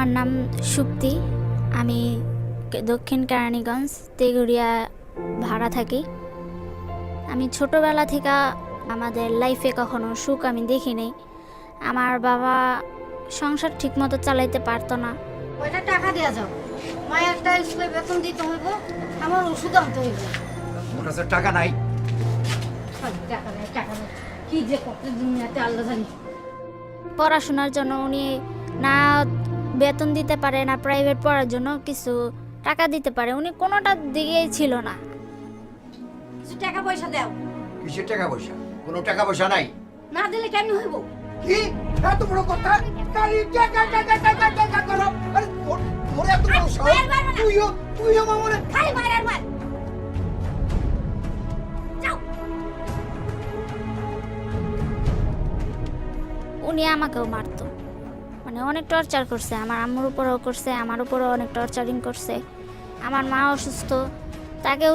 আমার নাম সুপ্তি। আমি দক্ষিণ কেরানীগঞ্জ তেগুড়িয়া ভাড়া থাকি। আমি ছোটবেলা থেকে আমাদের লাইফে কখনো সুখ আমি দেখিনি। আমার বাবা সংসার ঠিকমতো চালাইতে পারতো না। ওইটা টাকা দেওয়া যাও, মায়ের একটা স্কুলে বেতন দিতে হইব, আমার ওষুধ আনতে হইব। আমার কাছে টাকা নাই। টাকা নেই, টাকা নেই, কি যে কত দুনিয়াতে আল্লাহ জানি। পড়াশোনার জন্য উনি না বেতন দিতে পারে, না প্রাইভেট পড়ার জন্য কিছু টাকা দিতে পারে। উনি কোনোটার দিকেই ছিল না। কিছু টাকা পয়সা দাও। কিসের টাকা পয়সা? কোনো টাকা পয়সা নাই। না দিলে কেন হইব? কি এত বড় কথা? খালি টাকা টাকা টাকা টাকা করো। আরে তোর এত বড় সাহস? তুইও মামুনে খালি মার আর মার। যাও। উনি আমাকেও মারতো, মানে অনেক টর্চার করছে। আমার আম্মুর উপরেও করছে, আমার উপরেও অনেক টর্চারিং করছে। আমার মা অসুস্থ, তাকে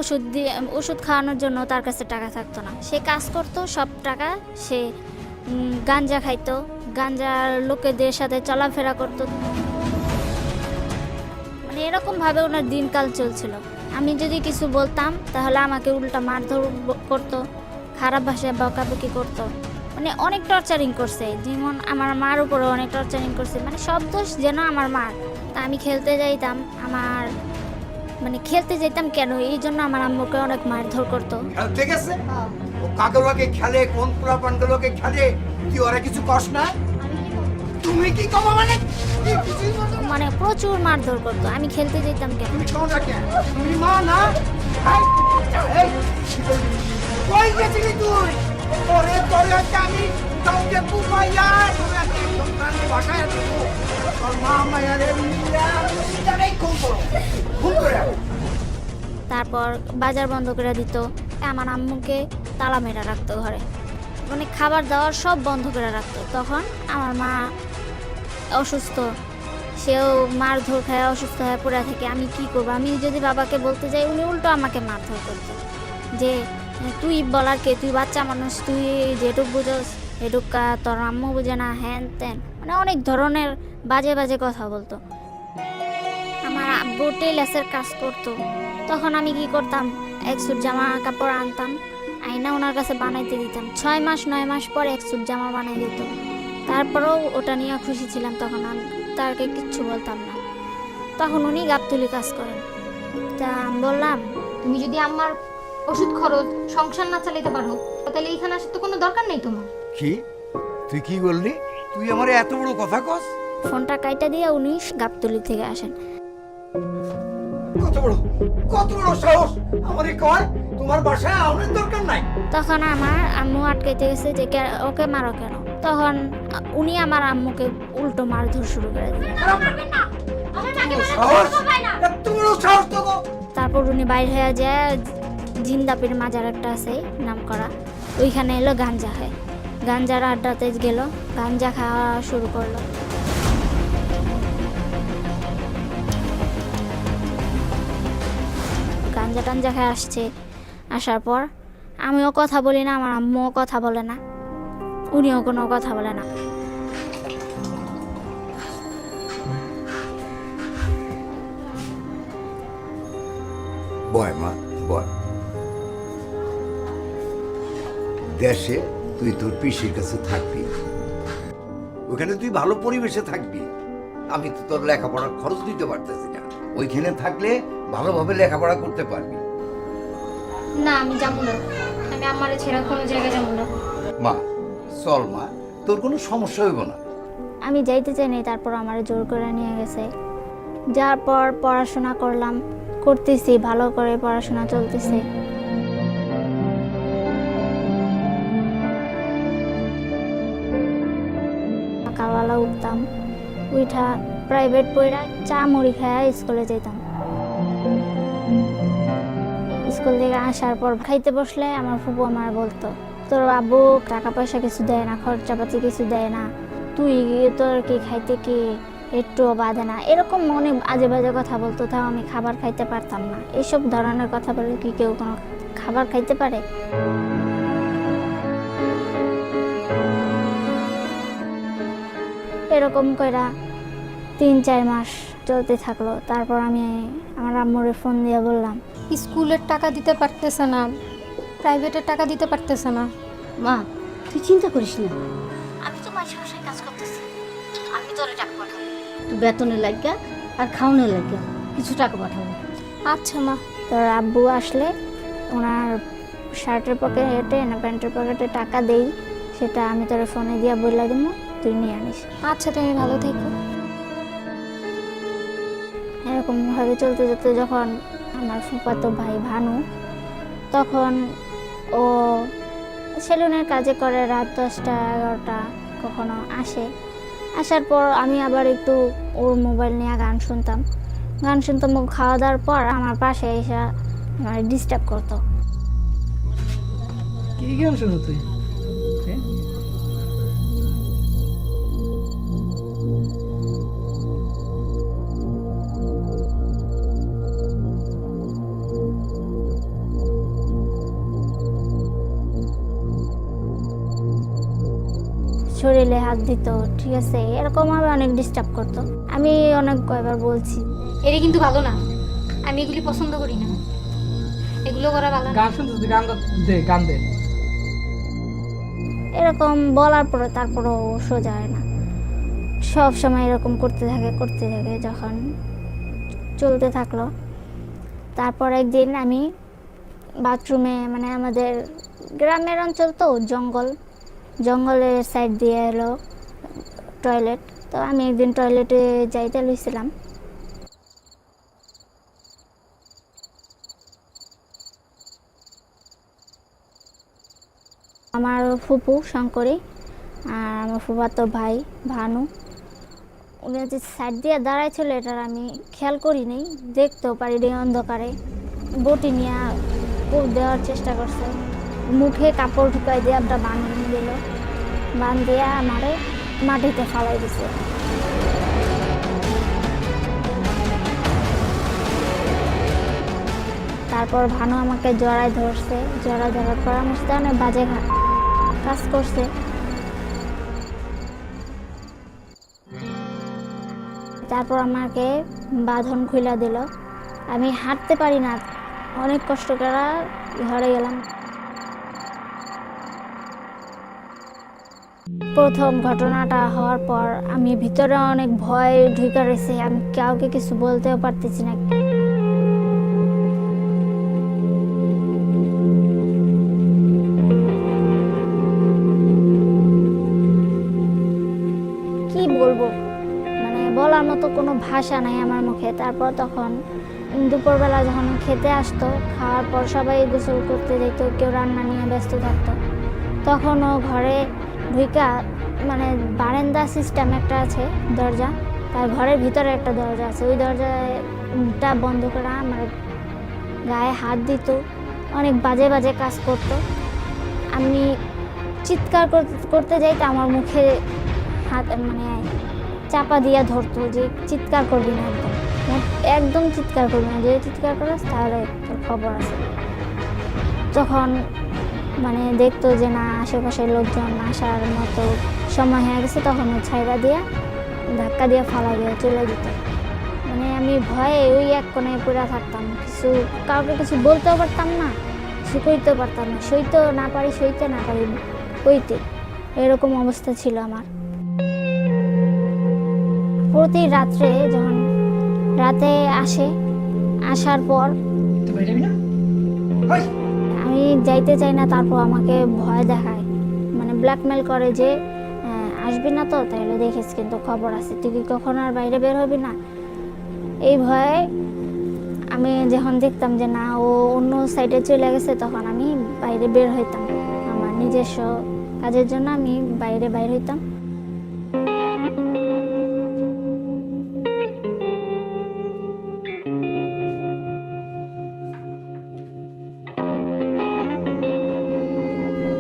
ওষুধ খাওয়ানোর জন্য তার কাছে টাকা থাকতো না। সে কাজ করতো, সব টাকা সে গাঞ্জা খাইতো, গাঞ্জার লোকেদের সাথে চলাফেরা করতো। মানে এরকমভাবে ওনার দিনকাল চলছিল। আমি যদি কিছু বলতাম তাহলে আমাকে উল্টা মারধর করতো, খারাপ ভাষায় বকাবকি করতো। মানে অনেক টর্চারিং করছে, যেমন আমার মার উপরে অনেক টর্চারিং করছে। মানে সব দোষ যেন আমার মার। তা আমি খেলতে যাইতাম, খেলতে যেতাম কেন, এই জন্য আমার আম্মুকে অনেক মারধর করতো। ঠিক আছে, ও কাগলকে খেলে, কোন পোলাপানগুলোকে খেলে, তুই ওরা কিছু কস না? তুমি কি কম মানে? মানে প্রচুর মারধর করতো। আমি খেলতে যেতাম কেন। তুমি কোন রাখে? তুমি মা না? এই কই গেছিলি তুই? তোরে আমি কাউকে পুপাইয়া তোরে সন্তান বাসায় দেবো। তোর মা মায়ারে মিয়া তারাই খুন করো, খুন করে। তারপর বাজার বন্ধ করে দিত। আমার আম্মুকে তালা মেরা রাখতো ঘরে, মানে খাবার দাবার সব বন্ধ করে রাখতো। তখন আমার মা অসুস্থ, সেও মারধর খায় অসুস্থ হয়ে পড়ে থাকে। আমি কি করবো? আমি যদি বাবাকে বলতে যাই, উনি উল্টো আমাকে মারধর করতো যে তুই বলার কে, তুই বাচ্চা মানুষ, তুই যেটুক বুঝোস এটুক তোর আম্মু বুঝে না, হ্যান ত্যান, মানে অনেক ধরনের বাজে বাজে কথা বলতো। আমার আব্বু টেলার্সের কাজ করতো। তখন আমি কি করতাম, এক স্যুট জামা কাপড় আনতাম, আইনা ওনার কাছে বানাইতে দিতাম। 6 মাস 9 মাস পর এক স্যুট জামা বানাই দিত। তারপরেও ওটা নিয়ে খুশি ছিলাম। তখন আমি তাকে কিচ্ছু বলতাম না। তখন উনি গাবতুলি কাজ করেন। তা আমি বললাম, তুমি যদি আমার ওষুধ খরচ সংসার না চালাতে পারো, তাহলে এখানে আসার তো কোনো দরকার নেই তোমার। কি তুই কি বললি? তুই আমার এত বড় কথা কস? ফোনটা কাইটা দিয়ে উনি গাবতুলি থেকে আসেন। কত বড় সাহস! আমারে কয় তোমার বাসায় আউনের দরকার নাই। তখন আমার আম্মু আটকাইতে গেছে যে ওকে মারো কেন। তখন উনি আমার আম্মুকে উল্টো মারধর শুরু করে দিলেন। তারপর উনি বাইরে হয়ে যায়, জিন্দাপির মাজার একটা আছে নাম করা, ওইখানে এলো গাঞ্জা খায়। গাঞ্জার আড্ডাতে গেল, গাঞ্জা খাওয়া শুরু করলো। গাঞ্জা টাঞ্জা খেয়ে আসছে। আসার পর আমিও কথা বলি না, আমার আম্মুও কথা বলে না, উনিও কোনো কথা বলে না। বয় মা বয়। দেশে তুই তোর পিসির কাছে থাকবি, ওখানে তুই ভালো পরিবেশে থাকবি। আমি তো তোর লেখাপড়ার খরচ দিতে পারতেছি না। ওইখানে থাকলে ভালোভাবে লেখাপড়া করতে পারবি। না, আমি যাবো না। আমি আমারে ছেড়ে কোনো জায়গায় যাবো না। মা চল মা, তোর কোনো সমস্যা হইব না। আমি যাইতে চাইনি, তারপর আমার জোর করে নিয়ে গেছে। যার পর পড়াশোনা করতেছি, ভালো করে পড়াশোনা চলতেছে। সকালবেলা উঠতাম, উঠা প্রাইভেট পড়া চা মুড়ি খায় স্কুলে যেতাম। স্কুল থেকে আসার পর খাইতে বসলে আমার ফুপু আমার বলতো, তোর আব্বু টাকা পয়সা কিছু দেয় না, খরচাপাতি কিছু দেয় না, তুই তোর কি খাইতে কি একটুও বাঁধে না, এরকম অনেক আজে বাজে কথা বলতো। তাও আমি খাবার খাইতে পারতাম না। এইসব ধরনের কথা বলে কি কেউ কোনো খাবার খাইতে পারে? এরকম কইরা 3-4 মাস চলতে থাকলো। তারপর আমি আমার আম্মুরে ফোন দিয়ে বললাম, স্কুলের টাকা দিতে পারতেছে না, প্রাইভেটের টাকা দিতে পারতেছে না। মা তুই চিন্তা করিস না, আমি তো মাসে মাসে কাজ করতেছি, আমি তোরে টাকা পাঠাবো। তুই বেতনের লাগিয়া আর খাওয়ানোর লাগিয়া কিছু টাকা পাঠাবো। আচ্ছা মা। তোর আব্বু আসলে ওনার শার্টের পকেটে না প্যান্টের পকেটে টাকা দেই, সেটা আমি তোর ফোনে দিয়ে বলে দিব, তুই নিয়ে আনিস। আচ্ছা, তুমি ভালো থেকো। এরকমভাবে চলতে চলতে যখন আমার ফুফাতো ভাই ভানু, তখন ও সেলুনের কাজে করে রাত 10টা-11টা কখনো আসে। আসার পর আমি আবার একটু ওর মোবাইল নিয়ে গান শুনতাম। খাওয়া দাওয়ার পর আমার পাশে এসে আমার ডিস্টার্ব করতো। কি গান শুনো তুই? শরীরে হাত দিত, ঠিক আছে, এরকম আমি অনেক ডিস্টার্ব করতো। আমি অনেক কয়বার বলছি। এটা কিন্তু ভালো না, আমি এগুলি পছন্দ করি না, এগুলো করা ভালো না। গান শুনতে তুই গান দে। এরকম বলার পরে তারপরও সোজা হয় না, সব সময় এরকম করতে থাকে। যখন চলতে থাকলো, তারপর একদিন আমি বাথরুমে, মানে আমাদের গ্রামের অঞ্চল তো, জঙ্গলের সাইড দিয়ে এলো টয়লেট, তো আমি একদিন টয়লেটে যাইতে লইছিলাম। আমার ফুপু শঙ্করী আর আমার ফুফাতো ভাই ভানু, উনি যে সাইড দিয়ে দাঁড়াইছিল এটার আমি খেয়াল করিনি, দেখতেও পারিনি অন্ধকারে। বটি নিয়ে কোপ দেওয়ার চেষ্টা করছে, মুখে কাপড় ঢুকাই দিয়ে একটা বান দিয়ে আমারে মাটিতে ফালাই দিছে। তারপর ভানু আমাকে জড়ায় ধরার পর আমার সাথে অনেক বাজে কাজ করছে। তারপর আমাকে বাঁধন খুলে দিল, আমি হাঁটতে পারি না, অনেক কষ্ট করে ঘরে গেলাম। প্রথম ঘটনাটা হওয়ার পর আমি ভিতরে অনেক ভয় ঢুকে রয়েছে, আমি কাউকে কিছু বলতেও পারতেছি না। কি বলবো, মানে বলার মতো কোনো ভাষা নাই আমার মুখে। তারপর তখন দুপুরবেলা যখন খেতে আসতো, খাওয়ার পর সবাই গোসল করতে যেত, কেউ রান্না নিয়ে ব্যস্ত থাকতো, তখন ও ঘরে ঢুকা, মানে বারান্দা সিস্টেম একটা আছে দরজা, তার ঘরের ভিতরে একটা দরজা আছে, ওই দরজাটা বন্ধ করে আমার গায়ে হাত দিত, অনেক বাজে বাজে কাজ করতো। আমি চিৎকার করতে যাইতে আমার মুখে হাত মানে চাপা দিয়া ধরতো, যে চিৎকার করবি না, একদম চিৎকার করবি না, যদি চিৎকার করিস তাহলে তোর খবর আছে। যখন মানে দেখতো যে না আশেপাশের লোকজন আসার মতো সময় হয়ে গেছে, তখন ও ছাইরা দিয়া ধাক্কা দিয়ে ফালা দিয়ে চলে যেত। মানে আমি ভয়ে ওই এক কোণে পড়ে থাকতাম, কাউকে কিছু বলতেও পারতাম না, কিছু কইতেও পারতাম না, সইতে না পারি কইতে, এরকম অবস্থা ছিল আমার। প্রতি রাত্রে যখন রাতে আসার পর আমি যাইতে চাই না, তারপর আমাকে ভয় দেখায়, মানে ব্ল্যাকমেল করে যে আসবি না তো, তাহলে দেখিস কিন্তু খবর আছে, তুই কি কখনো আর বাইরে বের হবি না। এই ভয়ে আমি যখন দেখতাম যে না ও অন্য সাইডে চলে গেছে, তখন আমি বাইরে বের হইতাম, আমার নিজস্ব কাজের জন্য আমি বাইরে হইতাম।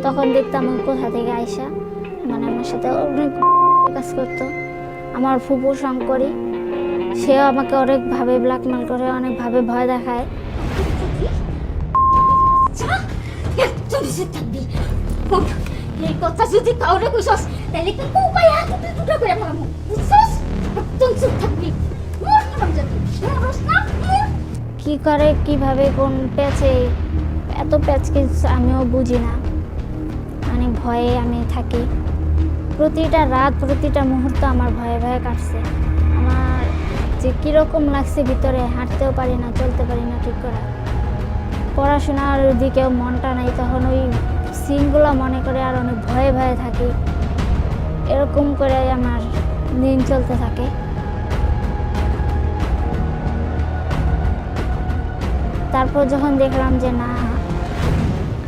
তখন দেখতাম কোথা থেকে আইসা, মানে আমার সাথে অনেক কাজ করতো। আমার ফুপু শঙ্করী, সেও আমাকে অনেকভাবে ব্ল্যাকমেল করে, অনেকভাবে ভয় দেখায়। এই কথা যদি কাউরে কইছস তাহলে কি উপায় আছে, তুই দুটো করে মারবো, বুঝছস? একদম চুপ থাকবি মরতে পারবি যা তুই মরস না কি করে কিভাবে কোন প্যাচে এত প্যাচ আমিও বুঝি না, মানে ভয়ে আমি থাকি। প্রতিটা রাত প্রতিটা মুহূর্ত আমার ভয়ে ভয়ে কাটছে। আমার যে কীরকম লাগছে ভিতরে, হাঁটতেও পারি না, চলতে পারি না ঠিক করে। পড়াশোনার দিকেও মনটা নাই, তখন ওই সিনগুলো মনে করে আর অনেক ভয়ে ভয়ে থাকি। এরকম করে আমার দিন চলতে থাকে। তারপর যখন দেখলাম যে না,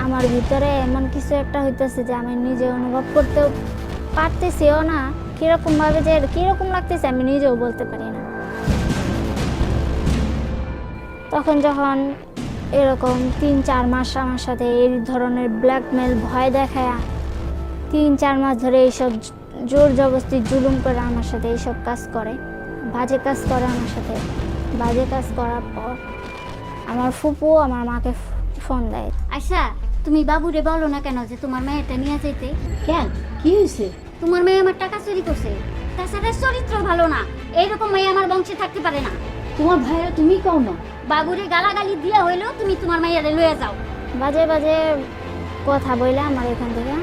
আমার ভিতরে এমন কিছু একটা হইতেছে যে আমি নিজে অনুভব করতেও পারতেছিও না, কীরকমভাবে যে কীরকম লাগতেছে আমি নিজেও বলতে পারি না। তখন যখন এরকম 3-4 মাস আমার সাথে এই ধরনের ব্ল্যাকমেল ভয় দেখায় 3-4 মাস ধরে এইসব জোর জবরদস্তি জুলুম করে আমার সাথে এইসব কাজ করে, বাজে কাজ করে আমার সাথে। বাজে কাজ করার পর আমার ফুপু আমার মাকে ফোন দেয়। আচ্ছা তুমি বাবুরে বলো না কেন যে তোমার মেয়েটা নিয়ে যেতে? কেন কি হয়েছে? তোমার মেয়ে আমার টাকা চুরি করছে, তাছাড়া চরিত্র ভালো না, এইরকম মেয়ে আমার বংশে থাকতে পারে না। তোমার ভাইরা তুমি কও না? বাবুরে গালাগালি দিয়া হইলেও তুমি তোমার মেয়েরে লয়ে যাও। বাজে বাজে কথা বলে আমার এখান থেকে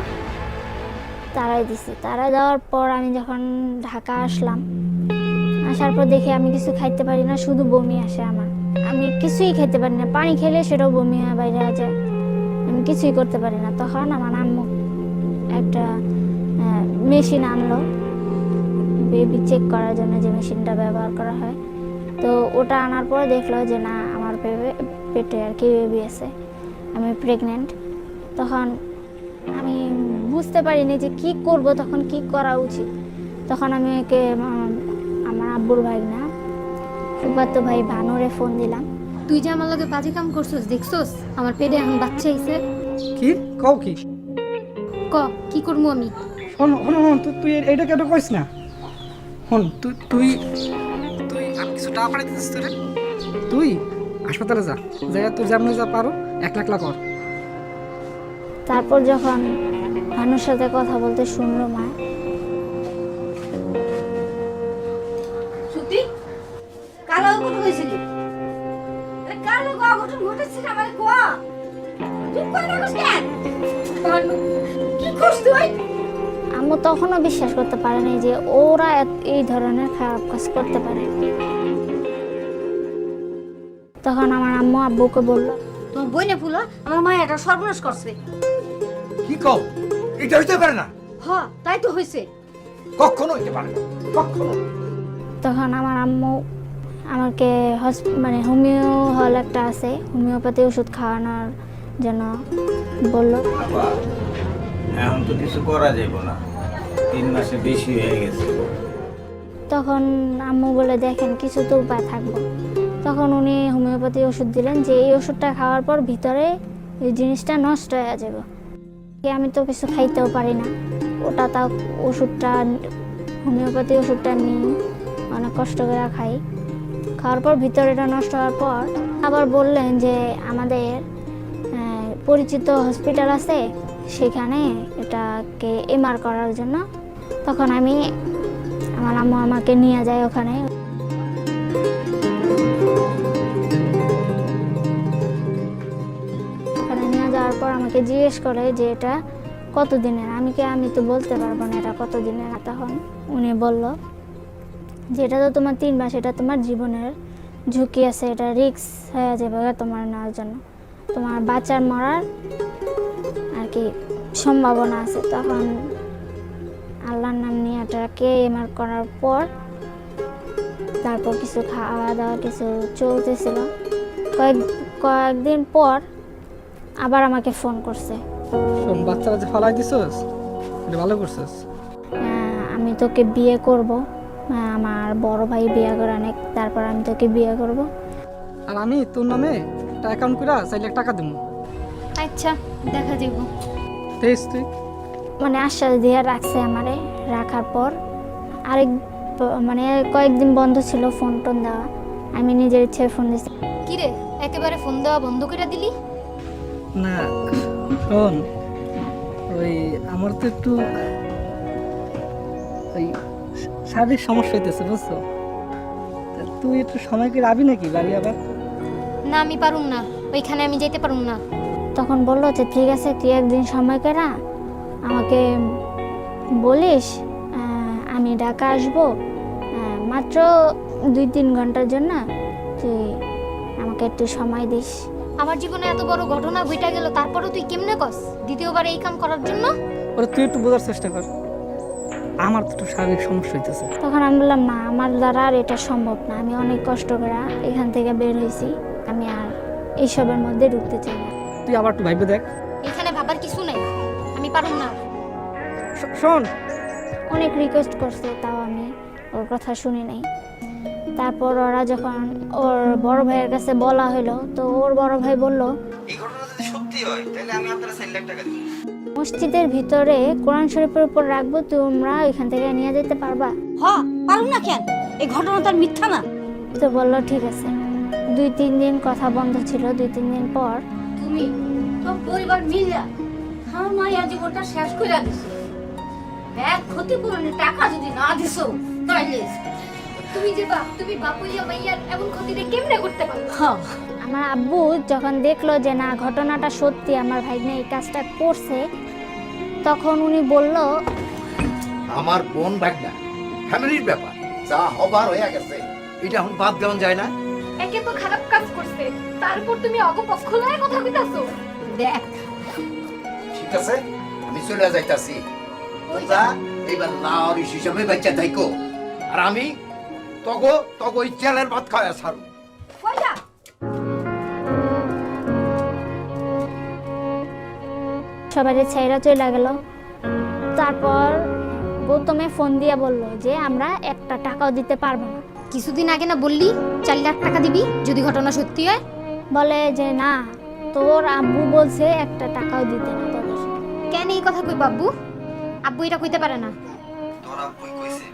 তাড়াই দিছি। তাড়াই দেওয়ার পর আমি যখন ঢাকা আসলাম, আসার পর দেখি আমি কিছু খাইতে পারি না, শুধু বমি আসে আমার। আমি কিছুই খেতে পারি না, পানি খেলে সেটাও বমি হয়, বাইরে যায়, আমি কিছুই করতে পারি না। তখন আমার আম্মু একটা মেশিন আনলো বেবি চেক করার জন্য, যে মেশিনটা ব্যবহার করা হয়। তো ওটা আনার পরে দেখলো যে না, আমার পেটে আর কি বেবি আছে, আমি প্রেগনেন্ট। তখন আমি বুঝতে পারিনি যে কি করব, তখন কি করা উচিত। তখন আমি একে আমার আব্বুর ভাই না, ফুফাতো ভাই ভানুরে ফোন দিলাম। তুই যে আমার লগে বাজে কাম করছস, দেখছস আমার পেটে এখন বাচ্চা আইছে। কি কও কি? ক কি করবো আমি? শোন শোন শোন, তুই এটা কেন কইস না। শোন তুই তুই তুই আমি কিছু টাকা পাঠাই দিচ্ছিস তোরে, তুই হাসপাতালে যা, যাই তুই যেমন যা পারো 1 লাখ কর। তারপর যখন ভানুর সাথে কথা বলতে শুনলো মা, সত্যি কালো অঘটন হয়েছিল? কালো অঘটন ঘটেছে আমার কোয়া, তুই কই রাখছ কেন? কি করছ তুই? আম্মু তখনও বিশ্বাস করতে পারেনি যে ওরা এই ধরনের খারাপ কাজ করতে পারে। তখন আমার আম্মু আব্বুকে বললো, তোমার বইনে ফুলা আমার মা এটা সর্বনাশ করছে। কি কও? এটা হইতে পারে না, হ তাই তো হয়েছে। কখনো হইতে পারে না, কখনো। তখন আমার আম্মু আমাকে মানে হোমিও হল একটা আছে, হোমিওপ্যাথি ওষুধ খাওয়ানোর জন্য বললো। বাবা, এখন তো কিছু করা যাবে না, 3 মাসে বেশি হয়ে গেছে। তখন আম্মু বলে দেখেন কিছু তো উপায় থাকবো। তখন উনি হোমিওপ্যাথি ওষুধ দিলেন যে এই ওষুধটা খাওয়ার পর ভিতরে এই জিনিসটা নষ্ট হয়ে যাবে। আমি তো কিছু খাইতেও পারি না, ওটা তাও ওষুধটা হোমিওপ্যাথি ওষুধটা নিই, অনেক কষ্ট করে খাই। খাওয়ার পর ভিতরে এটা নষ্ট হওয়ার পর আবার বললেন যে আমাদের পরিচিত হসপিটাল আছে, সেখানে এটাকে এমআর করার জন্য। তখন আমার আম্মু আমাকে নিয়ে যায় ওখানে। ওখানে নিয়ে যাওয়ার পর আমাকে জিজ্ঞেস করে যে এটা কতদিনের। আমি তো বলতে পারবো না এটা কতদিনের। তখন উনি বলল যে এটা তো তোমার 3 মাস, এটা তোমার জীবনের ঝুঁকি আছে, এটা রিস্ক হয়ে যাবে তোমার নেওয়ার জন্য, তোমার বাচ্চার মরার আর কি সম্ভাবনা আছে। তখন আল্লাহর নাম নিয়ে এটাকে এমআর করার পর তারপর কিছু খাওয়া দাওয়া কিছু চলতেছিল। কয়েকদিন পর আবার আমাকে ফোন করছে, শোন বাচ্চারা যে ফালাই দিছস, এটা ভালো করছস। আমি তোকে বিয়ে করব, আমার বড় ভাই বিয়ে করে অনেক, তারপর আমি তোকে বিয়ে করব। আর আমি তোর নামে একটা অ্যাকাউন্ট করে 4 লাখ টাকা দেবো। আচ্ছা দেখা যাব। তুই মানে আশ্বাস দিয়ে রাখছে আমারে। রাখার পর মানে কয়েকদিন বন্ধ ছিল ফোন টোন দেওয়া, আমি নিজের ইচ্ছে ফোন দিচ্ছি। কি রে একেবারে ফোন দেওয়া বন্ধ করে দিলি? না শোন, ওই আমার তো একটু ওই শারীরিক সমস্যা হইতেছে বুঝছো, তুই একটু সময় করে আবি নাকি বাড়ি আবার? না আমি পারুম না, ওইখানে আমি যেতে পারুম না। তখন বললো যে ঠিক আছে তুই একদিন সময় করে আমাকে বলিস, আমি ঢাকা আসবো, মাত্র 2-3 ঘন্টার জন্য তুই আমাকে একটু সময় দিস। আমার জীবনে এত বড় ঘটনা ঘটে গেল, তারপরেও তুই কেমনে কস দ্বিতীয়বার এই কাম করার জন্য? ওরা তুই একটু বোঝার চেষ্টা কর, আমার তো একটু শারীরিক সমস্যা হইতেছে। তখন আমি বললাম না, আমার দ্বারা আর এটা সম্ভব না, আমি অনেক কষ্ট করে এখান থেকে বের হয়েছি, আমি আর এইসবের মধ্যে ঢুকতে চাই না। তুই আবার একটু ভাইবে দেখ। এখানে ভাবার কিছু নাই, আমি পারুম না। শোন, অনেক রিকোয়েস্ট করছে, তাও আমি ওর কথা শুনি নাই। তারপর ওরা যখন ওর বড় ভাইয়ের কাছে বলা হলো, তো ওর বড় ভাই বলল এই ঘটনা যদি সত্যি হয় তাহলে আমি আপনার 4 লাখ টাকা দিব। মসজিদের ভিতরে কোরআন শরীফের উপর রাখবো, তোমরা এখান থেকে নিয়ে যেতে পারবা? হ, পারুম না কেন? এই ঘটনা তো আর মিথ্যা না। তো বললো ঠিক আছে। 2-3 দিন কথা বন্ধ ছিল। 2-3 দিন পর তুমি সব পরিবার মিলিয়া আমার মায়ের জীবনটা শেষ করে দিছো। এক ক্ষতিপূরণের টাকা যদি না দিছো তাইলে তুমি যে বাপ, তুমি বাপ হইয়া মাইয়ার এমন ক্ষতিটা কেমনে করতে পারো? আমার আব্বু যখন দেখলো যে না ঘটনাটা সত্যি, আমার ভাগ্নে এই কাজটা করছে, তখন উনি বলল আমার বোন ভাগনা ফ্যামিলির ব্যাপার, যা হবার হয়ে গেছে, এটা এখন বাদ দেওয়া যায় না। একে তো খারাপ কাজ করছে, তারপর তুমি অগপক্ষ লয়ে কথা কইতাছো। দেখ ঠিক আছে, আমি চলে যাইতাছি। যা, এইবার লাওরিশ হিসাবে বাচ্চা থাইকো, আর আমি তগো ওই চেলের ভাত খাওয়া ছাড়ো। কইলা সবাই ছেড়া চলে গেল। তারপর গৌতমে ফোন দিয়ে বলল যে আমরা একটা টাকাও দিতে পারবো না। কিছুদিন আগে না বললি 4 লাখ টাকা দিবি যদি ঘটনা সত্যি হয়? বলে যে না, তোর আব্বু বলছে একটা টাকাও দিতে না তোদের। কেন এই কথা কই বাবু? আব্বু এটা কইতে পারে না। তোর আব্বুই কইছে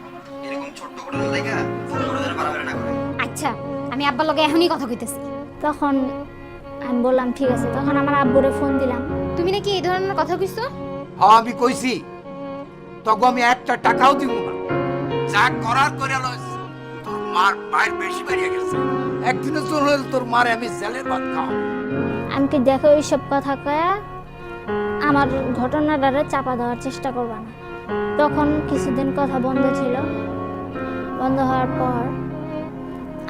এরকম ছোট ঘটনা লাগা ফোন করে যেন বাড়াবাড়ি না করে। আচ্ছা, আমি আব্বার লগে এখনই কথা কইতেছি। তখন আমি বললাম ঠিক আছে। তখন আমার আব্বুরে ফোন দিলাম। তুমি নাকি এই ধরনের কথা কইছো? হ্যাঁ আমি কইছি, তগো আমি একটা টাকাও দিব না। যা করার করে লইস। তোর মার বাইর বেশি বেরিয়ে গেছে, একদিনে চলে তোর মারে আমি জেলের ভাত খাও। আমি কি দেখো এইসব কথা কয়া আমার ঘটনাটারে চাপা দেওয়ার চেষ্টা করবা না। তখন কিছুদিন কথা বন্ধ ছিল। বন্ধ হওয়ার পর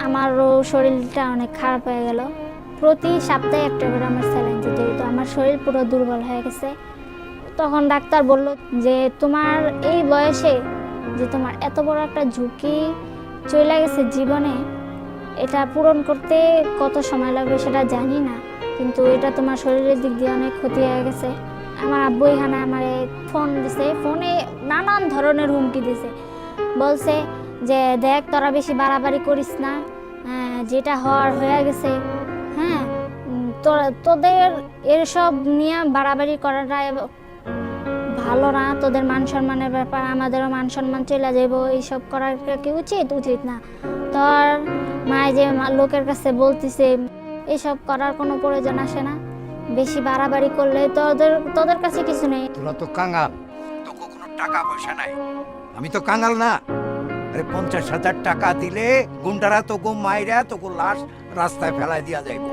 আমারও শরীরটা অনেক খারাপ হয়ে গেল। প্রতি সপ্তাহে একটা করে আমার স্যালাইন দিতে হতো। আমার শরীর পুরো দুর্বল হয়ে গেছে। তখন ডাক্তার বলল যে তোমার এই বয়সে যে তোমার এত বড় একটা ঝুঁকি চলে গেছে জীবনে, এটা পূরণ করতে কত সময় লাগবে সেটা জানি না, কিন্তু এটা তোমার শরীরের দিক দিয়ে অনেক ক্ষতি হয়ে গেছে। আমার আব্বু এখানে আমার ফোন দিছে, ফোনে নানান ধরনের হুমকি দিছে। বলছে যে দেখ তোরা বেশি বাড়াবাড়ি করিস না, যেটা হওয়ার হয়ে গেছে, হ্যাঁ তোদের এসব নিয়ে বাড়াবাড়ি করাটা ভালো না, তোদের মান সম্মানের ব্যাপার, আমাদেরও মান সম্মান চলে যাব, এইসব করার কি উচিত না। তোর মায় যে লোকের কাছে বলতিছে এইসব করার কোনো প্রয়োজন আসে না, বেশি বাড়াবাড়ি করলে তোদের কাছে কিছু নেই। তোরা তো কাঙাল, তো কোনো টাকা পয়সা নাই। আমি তো কাঙাল না। আরে 50,000 টাকা দিলে গুন্ডারা তো মাইরা তো লাশ রাস্তায় ফেলাই দিয়া যাইব।